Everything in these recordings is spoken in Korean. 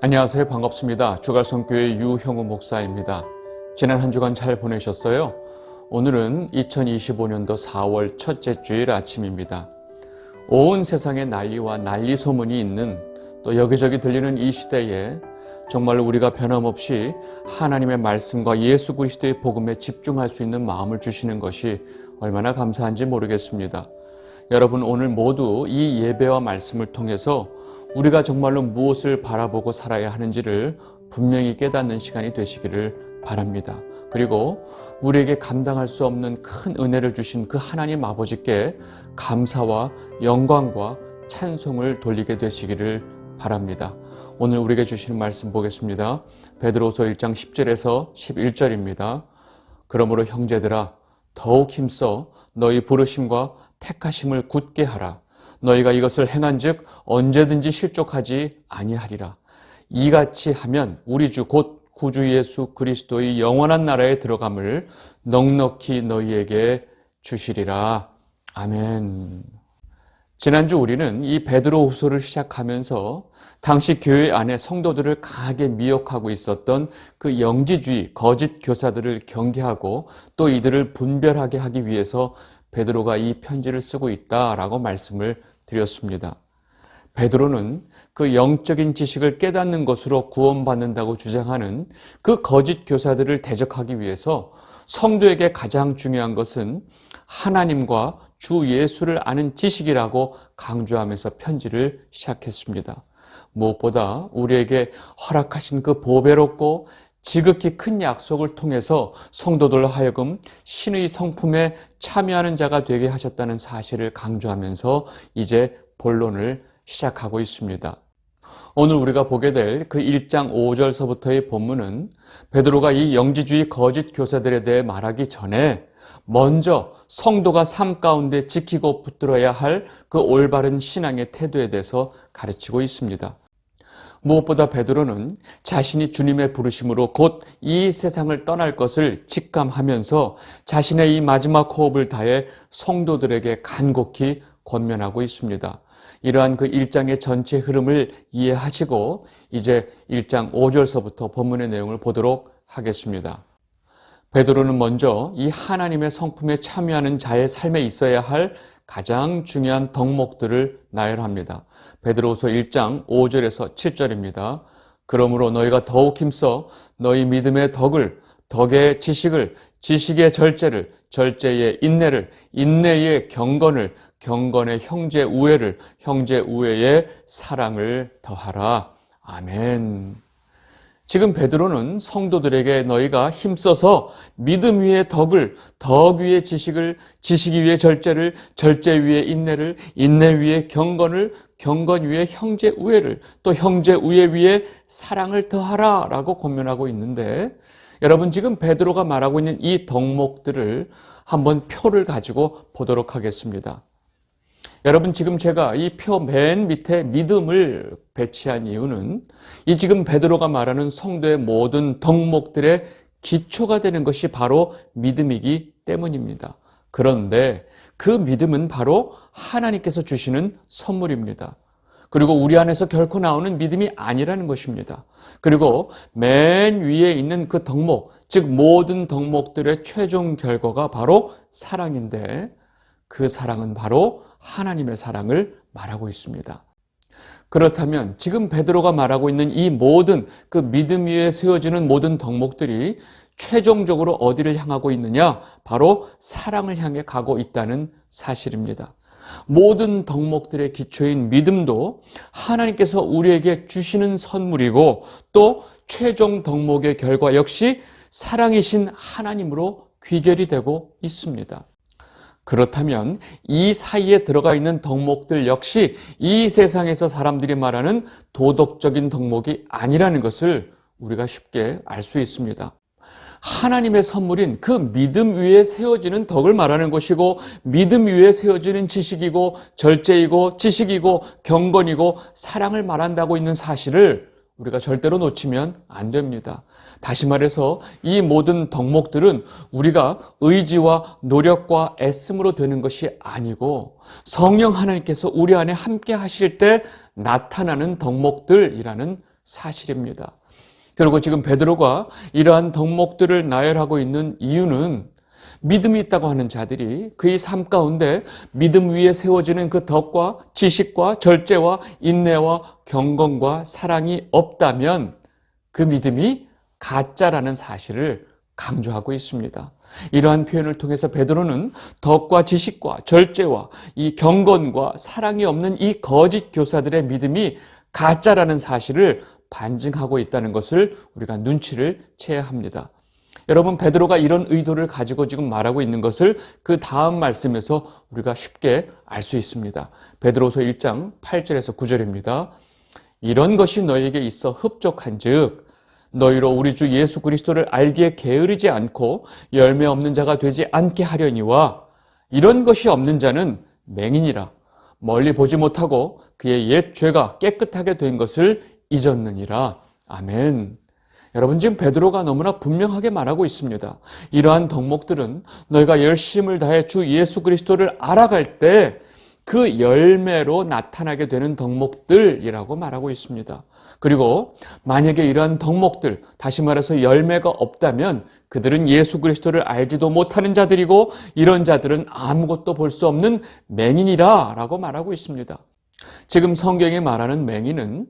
안녕하세요. 반갑습니다. 주갈성교회 유형우 목사입니다. 지난 한 주간 잘 보내셨어요? 오늘은 2025년도 4월 첫째 주일 아침입니다. 온 세상에 난리와 난리 소문이 있는 또 여기저기 들리는 이 시대에 정말로 우리가 변함없이 하나님의 말씀과 예수 그리스도의 복음에 집중할 수 있는 마음을 주시는 것이 얼마나 감사한지 모르겠습니다. 여러분, 오늘 모두 이 예배와 말씀을 통해서 우리가 정말로 무엇을 바라보고 살아야 하는지를 분명히 깨닫는 시간이 되시기를 바랍니다. 그리고 우리에게 감당할 수 없는 큰 은혜를 주신 그 하나님 아버지께 감사와 영광과 찬송을 돌리게 되시기를 바랍니다. 오늘 우리에게 주시는 말씀 보겠습니다. 베드로서 1장 10절에서 11절입니다. 그러므로 형제들아, 더욱 힘써 너희 부르심과 택하심을 굳게 하라. 너희가 이것을 행한즉 언제든지 실족하지 아니하리라. 이같이 하면 우리 주 곧 구주 예수 그리스도의 영원한 나라에 들어감을 넉넉히 너희에게 주시리라. 아멘. 지난주 우리는 이 베드로후서를 시작하면서 당시 교회 안에 성도들을 강하게 미혹하고 있었던 그 영지주의 거짓 교사들을 경계하고 또 이들을 분별하게 하기 위해서 베드로가 이 편지를 쓰고 있다라고 말씀을 드렸습니다. 베드로는 그 영적인 지식을 깨닫는 것으로 구원받는다고 주장하는 그 거짓 교사들을 대적하기 위해서 성도에게 가장 중요한 것은 하나님과 주 예수를 아는 지식이라고 강조하면서 편지를 시작했습니다. 무엇보다 우리에게 허락하신 그 보배롭고 지극히 큰 약속을 통해서 성도들로 하여금 신의 성품에 참여하는 자가 되게 하셨다는 사실을 강조하면서 이제 본론을 시작하고 있습니다. 오늘 우리가 보게 될 그 1장 5절서부터의 본문은 베드로가 이 영지주의 거짓 교사들에 대해 말하기 전에 먼저 성도가 삶 가운데 지키고 붙들어야 할 그 올바른 신앙의 태도에 대해서 가르치고 있습니다. 무엇보다 베드로는 자신이 주님의 부르심으로 곧 이 세상을 떠날 것을 직감하면서 자신의 이 마지막 호흡을 다해 성도들에게 간곡히 권면하고 있습니다. 이러한 그 1장의 전체 흐름을 이해하시고 이제 1장 5절서부터 본문의 내용을 보도록 하겠습니다. 베드로는 먼저 이 하나님의 성품에 참여하는 자의 삶에 있어야 할 가장 중요한 덕목들을 나열합니다. 베드로후서 1장 5절에서 7절입니다. 그러므로 너희가 더욱 힘써 너희 믿음의 덕을, 덕의 지식을, 지식의 절제를, 절제의 인내를, 인내의 경건을, 경건의 형제 우애를, 형제 우애의 사랑을 더하라. 아멘. 지금 베드로는 성도들에게 너희가 힘써서 믿음 위에 덕을, 덕 위에 지식을, 지식 위에 절제를, 절제 위에 인내를, 인내 위에 경건을, 경건 위에 형제 우애를, 또 형제 우애 위에 사랑을 더하라 라고 권면하고 있는데, 여러분, 지금 베드로가 말하고 있는 이 덕목들을 한번 표를 가지고 보도록 하겠습니다. 여러분, 지금 제가 이 표 맨 밑에 믿음을 배치한 이유는 이 지금 베드로가 말하는 성도의 모든 덕목들의 기초가 되는 것이 바로 믿음이기 때문입니다. 그런데 그 믿음은 바로 하나님께서 주시는 선물입니다. 그리고 우리 안에서 결코 나오는 믿음이 아니라는 것입니다. 그리고 맨 위에 있는 그 덕목, 즉 모든 덕목들의 최종 결과가 바로 사랑인데 그 사랑은 바로 하나님의 사랑을 말하고 있습니다. 그렇다면 지금 베드로가 말하고 있는 이 모든 그 믿음 위에 세워지는 모든 덕목들이 최종적으로 어디를 향하고 있느냐? 바로 사랑을 향해 가고 있다는 사실입니다. 모든 덕목들의 기초인 믿음도 하나님께서 우리에게 주시는 선물이고 또 최종 덕목의 결과 역시 사랑이신 하나님으로 귀결이 되고 있습니다. 그렇다면 이 사이에 들어가 있는 덕목들 역시 이 세상에서 사람들이 말하는 도덕적인 덕목이 아니라는 것을 우리가 쉽게 알 수 있습니다. 하나님의 선물인 그 믿음 위에 세워지는 덕을 말하는 것이고 믿음 위에 세워지는 지식이고 절제이고 지식이고 경건이고 사랑을 말한다고 있는 사실을 우리가 절대로 놓치면 안 됩니다. 다시 말해서 이 모든 덕목들은 우리가 의지와 노력과 애씀으로 되는 것이 아니고 성령 하나님께서 우리 안에 함께 하실 때 나타나는 덕목들이라는 사실입니다. 그리고 지금 베드로가 이러한 덕목들을 나열하고 있는 이유는 믿음이 있다고 하는 자들이 그의 삶 가운데 믿음 위에 세워지는 그 덕과 지식과 절제와 인내와 경건과 사랑이 없다면 그 믿음이 가짜라는 사실을 강조하고 있습니다. 이러한 표현을 통해서 베드로는 덕과 지식과 절제와 이 경건과 사랑이 없는 이 거짓 교사들의 믿음이 가짜라는 사실을 반증하고 있다는 것을 우리가 눈치를 채야 합니다. 여러분, 베드로가 이런 의도를 가지고 지금 말하고 있는 것을 그 다음 말씀에서 우리가 쉽게 알 수 있습니다. 베드로서 1장 8절에서 9절입니다. 이런 것이 너희에게 있어 흡족한즉 너희로 우리 주 예수 그리스도를 알기에 게으르지 않고 열매 없는 자가 되지 않게 하려니와 이런 것이 없는 자는 맹인이라 멀리 보지 못하고 그의 옛 죄가 깨끗하게 된 것을 잊었느니라. 아멘. 여러분, 지금 베드로가 너무나 분명하게 말하고 있습니다. 이러한 덕목들은 너희가 열심을 다해 주 예수 그리스도를 알아갈 때 그 열매로 나타나게 되는 덕목들이라고 말하고 있습니다. 그리고 만약에 이러한 덕목들, 다시 말해서 열매가 없다면 그들은 예수 그리스도를 알지도 못하는 자들이고 이런 자들은 아무것도 볼 수 없는 맹인이라 라고 말하고 있습니다. 지금 성경에 말하는 맹인은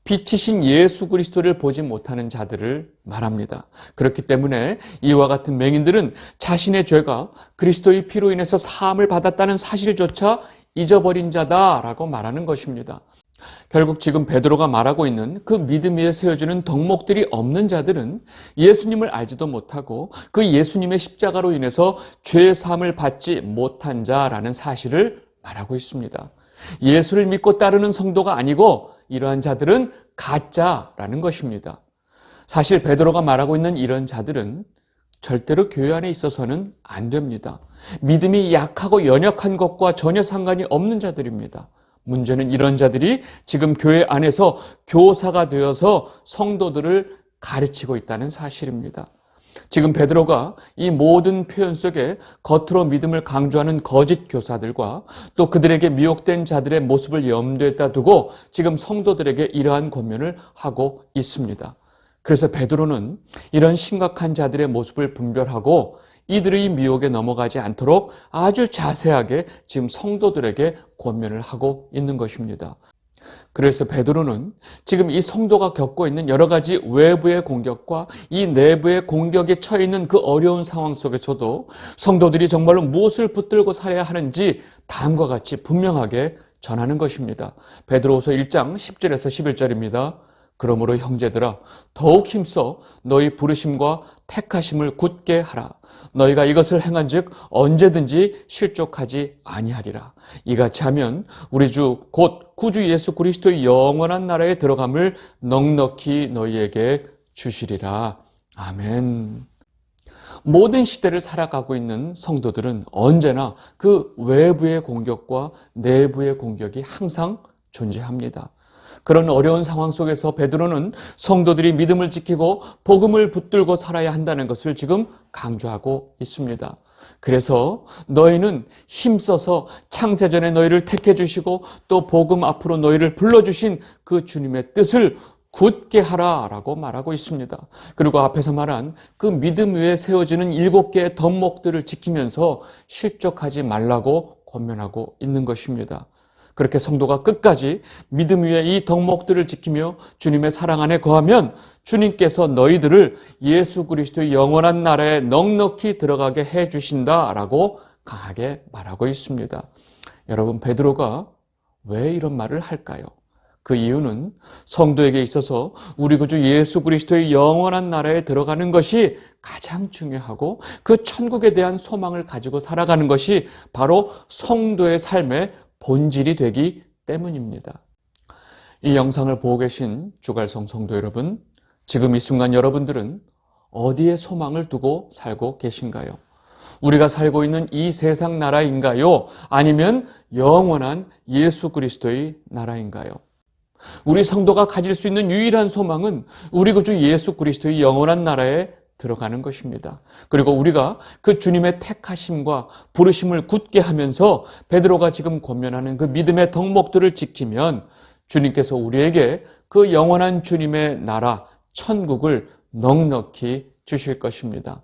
빛이신 예수 그리스도를 보지 못하는 자들을 말합니다. 그렇기 때문에 이와 같은 맹인들은 자신의 죄가 그리스도의 피로 인해서 사함을 받았다는 사실조차 잊어버린 자다라고 말하는 것입니다. 결국 지금 베드로가 말하고 있는 그 믿음 위에 세워지는 덕목들이 없는 자들은 예수님을 알지도 못하고 그 예수님의 십자가로 인해서 죄 사함을 받지 못한 자라는 사실을 말하고 있습니다. 예수를 믿고 따르는 성도가 아니고 이러한 자들은 가짜라는 것입니다. 사실 베드로가 말하고 있는 이런 자들은 절대로 교회 안에 있어서는 안 됩니다. 믿음이 약하고 연약한 것과 전혀 상관이 없는 자들입니다. 문제는 이런 자들이 지금 교회 안에서 교사가 되어서 성도들을 가르치고 있다는 사실입니다. 지금 베드로가 이 모든 표현 속에 겉으로 믿음을 강조하는 거짓 교사들과 또 그들에게 미혹된 자들의 모습을 염두에다 두고 지금 성도들에게 이러한 권면을 하고 있습니다. 그래서 베드로는 이런 심각한 자들의 모습을 분별하고 이들의 미혹에 넘어가지 않도록 아주 자세하게 지금 성도들에게 권면을 하고 있는 것입니다. 그래서 베드로는 지금 이 성도가 겪고 있는 여러 가지 외부의 공격과 이 내부의 공격에 처해 있는 그 어려운 상황 속에서도 성도들이 정말로 무엇을 붙들고 살아야 하는지 다음과 같이 분명하게 전하는 것입니다. 베드로후서 1장 10절에서 11절입니다. 그러므로 형제들아 더욱 힘써 너희 부르심과 택하심을 굳게 하라. 너희가 이것을 행한즉 언제든지 실족하지 아니하리라. 이같이 하면 우리 주 곧 구주 예수 그리스도의 영원한 나라에 들어감을 넉넉히 너희에게 주시리라. 아멘. 모든 시대를 살아가고 있는 성도들은 언제나 그 외부의 공격과 내부의 공격이 항상 존재합니다. 그런 어려운 상황 속에서 베드로는 성도들이 믿음을 지키고 복음을 붙들고 살아야 한다는 것을 지금 강조하고 있습니다. 그래서 너희는 힘써서 창세전에 너희를 택해 주시고 또 복음 앞으로 너희를 불러주신 그 주님의 뜻을 굳게 하라라고 말하고 있습니다. 그리고 앞에서 말한 그 믿음 위에 세워지는 7개의 덕목들을 지키면서 실족하지 말라고 권면하고 있는 것입니다. 그렇게 성도가 끝까지 믿음 위에 이 덕목들을 지키며 주님의 사랑 안에 거하면 주님께서 너희들을 예수 그리스도의 영원한 나라에 넉넉히 들어가게 해 주신다라고 강하게 말하고 있습니다. 여러분, 베드로가 왜 이런 말을 할까요? 그 이유는 성도에게 있어서 우리 구주 예수 그리스도의 영원한 나라에 들어가는 것이 가장 중요하고 그 천국에 대한 소망을 가지고 살아가는 것이 바로 성도의 삶의 본질이 되기 때문입니다. 이 영상을 보고 계신 주갈성 성도 여러분, 지금 이 순간 여러분들은 어디에 소망을 두고 살고 계신가요? 우리가 살고 있는 이 세상 나라인가요? 아니면 영원한 예수 그리스도의 나라인가요? 우리 성도가 가질 수 있는 유일한 소망은 우리 구주 예수 그리스도의 영원한 나라에 들어가는 것입니다. 그리고 우리가 그 주님의 택하심과 부르심을 굳게 하면서 베드로가 지금 권면하는 그 믿음의 덕목들을 지키면 주님께서 우리에게 그 영원한 주님의 나라, 천국을 넉넉히 주실 것입니다.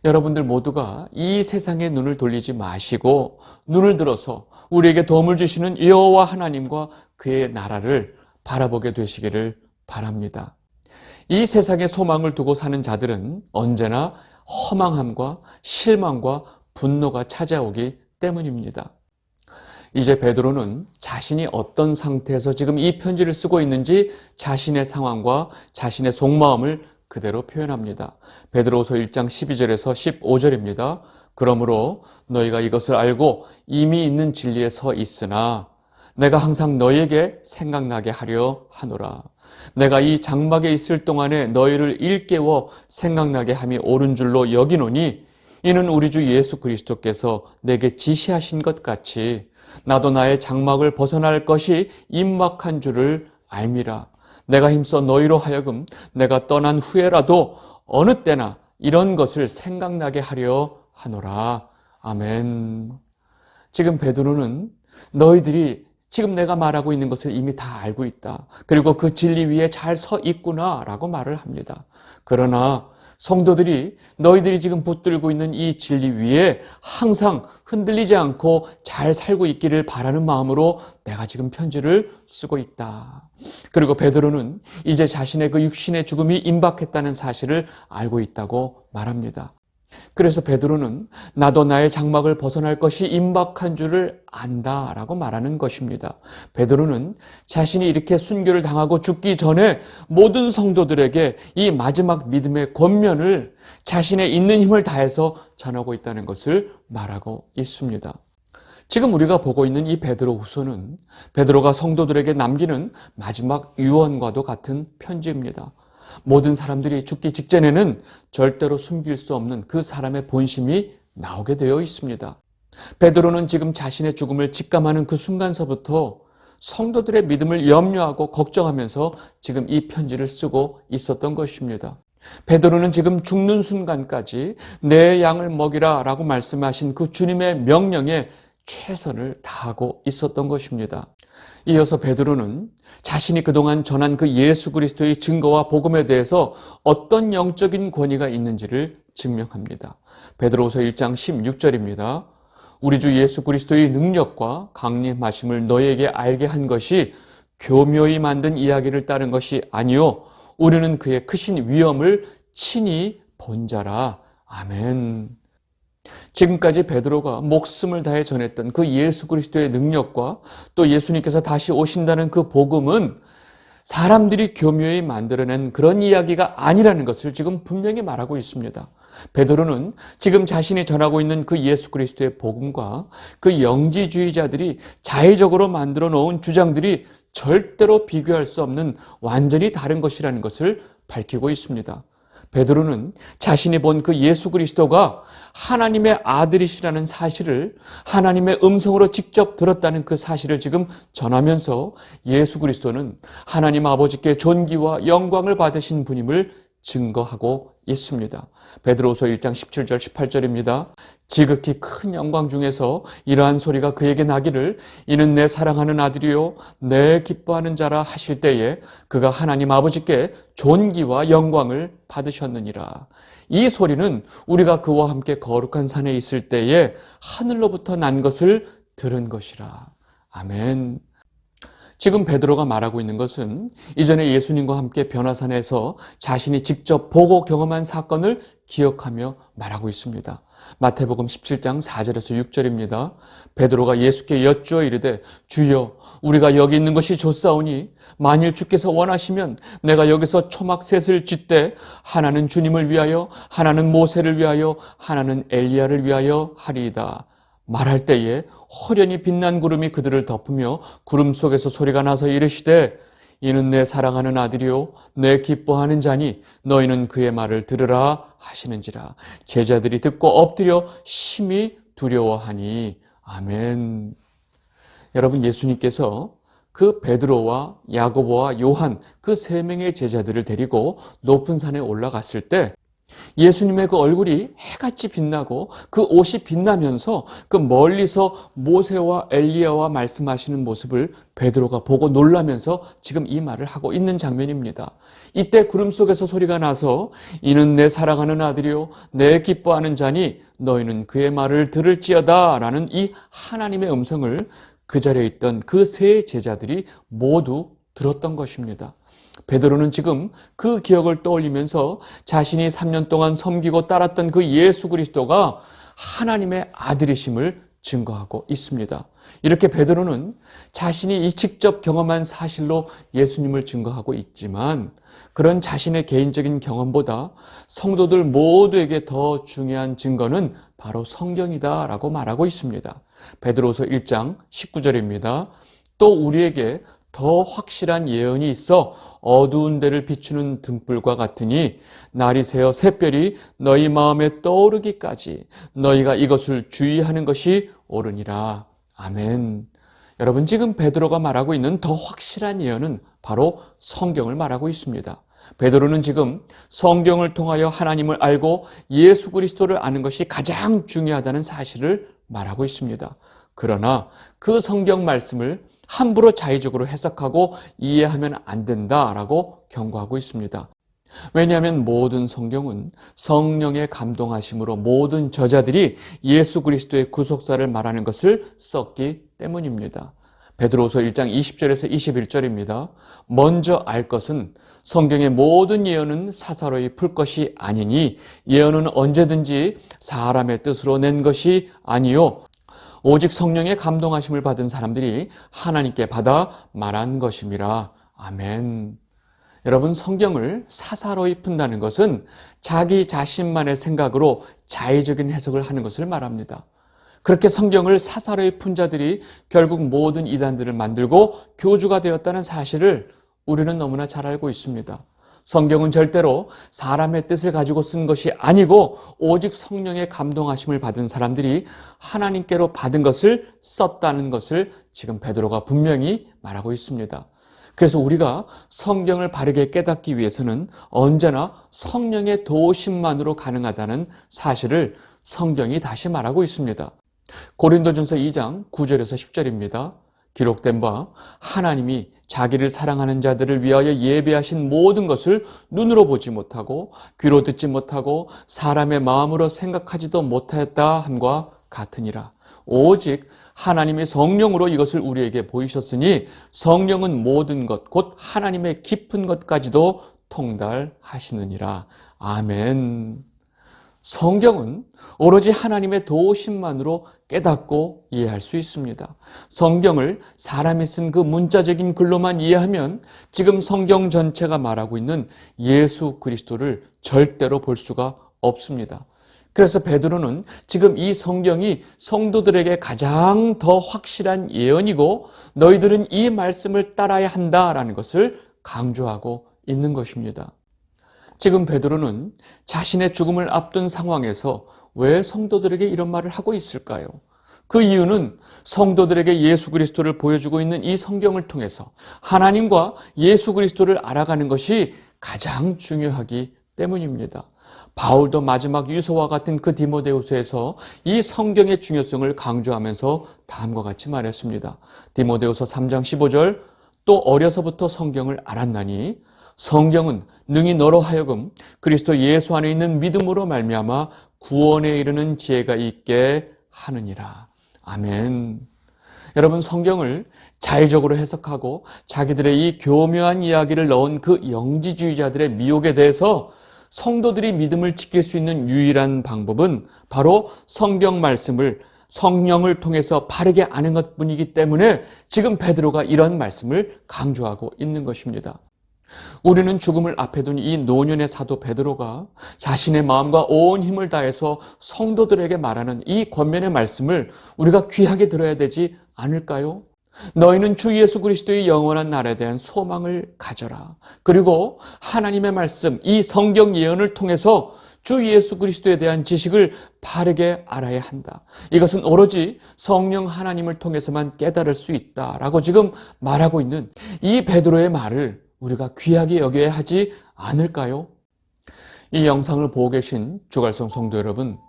여러분들 모두가 이 세상에 눈을 돌리지 마시고 눈을 들어서 우리에게 도움을 주시는 여호와 하나님과 그의 나라를 바라보게 되시기를 바랍니다. 이 세상에 소망을 두고 사는 자들은 언제나 허망함과 실망과 분노가 찾아오기 때문입니다. 이제 베드로는 자신이 어떤 상태에서 지금 이 편지를 쓰고 있는지 자신의 상황과 자신의 속마음을 그대로 표현합니다. 베드로후서 1장 12절에서 15절입니다. 그러므로 너희가 이것을 알고 이미 있는 진리에 서 있으나 내가 항상 너희에게 생각나게 하려 하노라. 내가 이 장막에 있을 동안에 너희를 일깨워 생각나게 함이 옳은 줄로 여기노니 이는 우리 주 예수 그리스도께서 내게 지시하신 것 같이 나도 나의 장막을 벗어날 것이 임박한 줄을 알미라. 내가 힘써 너희로 하여금 내가 떠난 후에라도 어느 때나 이런 것을 생각나게 하려 하노라. 아멘. 지금 베드로는 너희들이 지금 내가 말하고 있는 것을 이미 다 알고 있다. 그리고 그 진리 위에 잘 서 있구나라고 말을 합니다. 그러나 성도들이 너희들이 지금 붙들고 있는 이 진리 위에 항상 흔들리지 않고 잘 살고 있기를 바라는 마음으로 내가 지금 편지를 쓰고 있다. 그리고 베드로는 이제 자신의 그 육신의 죽음이 임박했다는 사실을 알고 있다고 말합니다. 그래서 베드로는 나도 나의 장막을 벗어날 것이 임박한 줄을 안다라고 말하는 것입니다. 베드로는 자신이 이렇게 순교를 당하고 죽기 전에 모든 성도들에게 이 마지막 믿음의 권면을 자신의 있는 힘을 다해서 전하고 있다는 것을 말하고 있습니다. 지금 우리가 보고 있는 이 베드로후서는 베드로가 성도들에게 남기는 마지막 유언과도 같은 편지입니다. 모든 사람들이 죽기 직전에는 절대로 숨길 수 없는 그 사람의 본심이 나오게 되어 있습니다. 베드로는 지금 자신의 죽음을 직감하는 그 순간서부터 성도들의 믿음을 염려하고 걱정하면서 지금 이 편지를 쓰고 있었던 것입니다. 베드로는 지금 죽는 순간까지 내 양을 먹이라 라고 말씀하신 그 주님의 명령에 최선을 다하고 있었던 것입니다. 이어서 베드로는 자신이 그동안 전한 그 예수 그리스도의 증거와 복음에 대해서 어떤 영적인 권위가 있는지를 증명합니다. 베드로후서 1장 16절입니다. 우리 주 예수 그리스도의 능력과 강림하심을 너희에게 알게 한 것이 교묘히 만든 이야기를 따른 것이 아니요 우리는 그의 크신 위엄을 친히 본 자라. 아멘. 지금까지 베드로가 목숨을 다해 전했던 그 예수 그리스도의 능력과 또 예수님께서 다시 오신다는 그 복음은 사람들이 교묘히 만들어낸 그런 이야기가 아니라는 것을 지금 분명히 말하고 있습니다. 베드로는 지금 자신이 전하고 있는 그 예수 그리스도의 복음과 그 영지주의자들이 자의적으로 만들어 놓은 주장들이 절대로 비교할 수 없는 완전히 다른 것이라는 것을 밝히고 있습니다. 베드로는 자신이 본 그 예수 그리스도가 하나님의 아들이시라는 사실을 하나님의 음성으로 직접 들었다는 그 사실을 지금 전하면서 예수 그리스도는 하나님 아버지께 존귀와 영광을 받으신 분임을 증거하고 있습니다. 베드로후서 1장 17절 18절입니다. 지극히 큰 영광 중에서 이러한 소리가 그에게 나기를 이는 내 사랑하는 아들이요 내 기뻐하는 자라 하실 때에 그가 하나님 아버지께 존귀와 영광을 받으셨느니라. 이 소리는 우리가 그와 함께 거룩한 산에 있을 때에 하늘로부터 난 것을 들은 것이라. 아멘. 지금 베드로가 말하고 있는 것은 이전에 예수님과 함께 변화산에서 자신이 직접 보고 경험한 사건을 기억하며 말하고 있습니다. 마태복음 17장 4절에서 6절입니다. 베드로가 예수께 여쭈어 이르되 주여 우리가 여기 있는 것이 좋사오니 만일 주께서 원하시면 내가 여기서 초막 셋을 짓되 하나는 주님을 위하여 하나는 모세를 위하여 하나는 엘리야를 위하여 하리이다. 말할 때에 호련히 빛난 구름이 그들을 덮으며 구름 속에서 소리가 나서 이르시되 이는 내 사랑하는 아들이요 내 기뻐하는 자니 너희는 그의 말을 들으라 하시는지라. 제자들이 듣고 엎드려 심히 두려워하니. 아멘. 여러분, 예수님께서 그 베드로와 야고보와 요한 그 세 명의 제자들을 데리고 높은 산에 올라갔을 때 예수님의 그 얼굴이 해같이 빛나고 그 옷이 빛나면서 그 멀리서 모세와 엘리야와 말씀하시는 모습을 베드로가 보고 놀라면서 지금 이 말을 하고 있는 장면입니다. 이때 구름 속에서 소리가 나서 이는 내 사랑하는 아들이요 내 기뻐하는 자니 너희는 그의 말을 들을지어다 라는 이 하나님의 음성을 그 자리에 있던 그 세 제자들이 모두 들었던 것입니다. 베드로는 지금 그 기억을 떠올리면서 자신이 3년 동안 섬기고 따랐던 그 예수 그리스도가 하나님의 아들이심을 증거하고 있습니다. 이렇게 베드로는 자신이 이 직접 경험한 사실로 예수님을 증거하고 있지만 그런 자신의 개인적인 경험보다 성도들 모두에게 더 중요한 증거는 바로 성경이다라고 말하고 있습니다. 베드로서 1장 19절입니다. 또 우리에게 더 확실한 예언이 있어 어두운 데를 비추는 등불과 같으니 날이 새어 샛별이 너희 마음에 떠오르기까지 너희가 이것을 주의하는 것이 옳으니라. 아멘. 여러분, 지금 베드로가 말하고 있는 더 확실한 예언은 바로 성경을 말하고 있습니다. 베드로는 지금 성경을 통하여 하나님을 알고 예수 그리스도를 아는 것이 가장 중요하다는 사실을 말하고 있습니다. 그러나 그 성경 말씀을 함부로 자의적으로 해석하고 이해하면 안 된다라고 경고하고 있습니다. 왜냐하면 모든 성경은 성령의 감동하심으로 모든 저자들이 예수 그리스도의 구속사를 말하는 것을 썼기 때문입니다. 베드로서 1장 20절에서 21절입니다. 먼저 알 것은 성경의 모든 예언은 사사로이 풀 것이 아니니 예언은 언제든지 사람의 뜻으로 낸 것이 아니요 오직 성령의 감동하심을 받은 사람들이 하나님께 받아 말한 것임이라. 아멘. 여러분, 성경을 사사로이 푼다는 것은 자기 자신만의 생각으로 자의적인 해석을 하는 것을 말합니다. 그렇게 성경을 사사로이 푼 자들이 결국 모든 이단들을 만들고 교주가 되었다는 사실을 우리는 너무나 잘 알고 있습니다. 성경은 절대로 사람의 뜻을 가지고 쓴 것이 아니고 오직 성령의 감동하심을 받은 사람들이 하나님께로 받은 것을 썼다는 것을 지금 베드로가 분명히 말하고 있습니다. 그래서 우리가 성경을 바르게 깨닫기 위해서는 언제나 성령의 도우심만으로 가능하다는 사실을 성경이 다시 말하고 있습니다. 고린도전서 2장 9절에서 10절입니다. 기록된 바 하나님이 자기를 사랑하는 자들을 위하여 예비하신 모든 것을 눈으로 보지 못하고 귀로 듣지 못하고 사람의 마음으로 생각하지도 못하였다 함과 같으니라. 오직 하나님의 성령으로 이것을 우리에게 보이셨으니 성령은 모든 것 곧 하나님의 깊은 것까지도 통달하시느니라. 아멘. 성경은 오로지 하나님의 도우심만으로 깨닫고 이해할 수 있습니다. 성경을 사람이 쓴 그 문자적인 글로만 이해하면 지금 성경 전체가 말하고 있는 예수 그리스도를 절대로 볼 수가 없습니다. 그래서 베드로는 지금 이 성경이 성도들에게 가장 더 확실한 예언이고 너희들은 이 말씀을 따라야 한다라는 것을 강조하고 있는 것입니다. 지금 베드로는 자신의 죽음을 앞둔 상황에서 왜 성도들에게 이런 말을 하고 있을까요? 그 이유는 성도들에게 예수 그리스도를 보여주고 있는 이 성경을 통해서 하나님과 예수 그리스도를 알아가는 것이 가장 중요하기 때문입니다. 바울도 마지막 유서와 같은 그 디모데후서에서 이 성경의 중요성을 강조하면서 다음과 같이 말했습니다. 디모데후서 3장 15절 또 어려서부터 성경을 알았나니 성경은 능히 너로 하여금 그리스도 예수 안에 있는 믿음으로 말미암아 구원에 이르는 지혜가 있게 하느니라. 아멘. 여러분, 성경을 자의적으로 해석하고 자기들의 이 교묘한 이야기를 넣은 그 영지주의자들의 미혹에 대해서 성도들이 믿음을 지킬 수 있는 유일한 방법은 바로 성경 말씀을 성령을 통해서 바르게 아는 것뿐이기 때문에 지금 베드로가 이런 말씀을 강조하고 있는 것입니다. 우리는 죽음을 앞에 둔 이 노년의 사도 베드로가 자신의 마음과 온 힘을 다해서 성도들에게 말하는 이 권면의 말씀을 우리가 귀하게 들어야 되지 않을까요? 너희는 주 예수 그리스도의 영원한 날에 대한 소망을 가져라. 그리고 하나님의 말씀, 이 성경 예언을 통해서 주 예수 그리스도에 대한 지식을 바르게 알아야 한다. 이것은 오로지 성령 하나님을 통해서만 깨달을 수 있다라고 지금 말하고 있는 이 베드로의 말을 우리가 귀하게 여겨야 하지 않을까요? 이 영상을 보고 계신 주갈성 성도 여러분,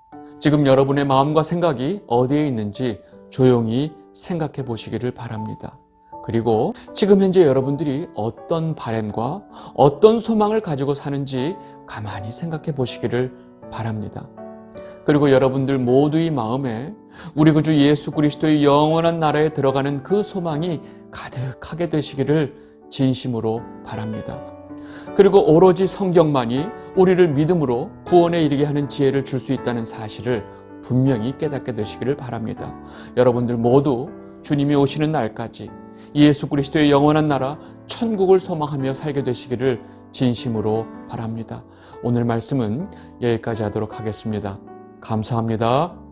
지금 여러분의 마음과 생각이 어디에 있는지 조용히 생각해 보시기를 바랍니다. 그리고 지금 현재 여러분들이 어떤 바람과 어떤 소망을 가지고 사는지 가만히 생각해 보시기를 바랍니다. 그리고 여러분들 모두의 마음에 우리 구주 예수 그리스도의 영원한 나라에 들어가는 그 소망이 가득하게 되시기를 진심으로 바랍니다. 그리고 오로지 성경만이 우리를 믿음으로 구원에 이르게 하는 지혜를 줄 수 있다는 사실을 분명히 깨닫게 되시기를 바랍니다. 여러분들 모두 주님이 오시는 날까지 예수 그리스도의 영원한 나라 천국을 소망하며 살게 되시기를 진심으로 바랍니다. 오늘 말씀은 여기까지 하도록 하겠습니다. 감사합니다.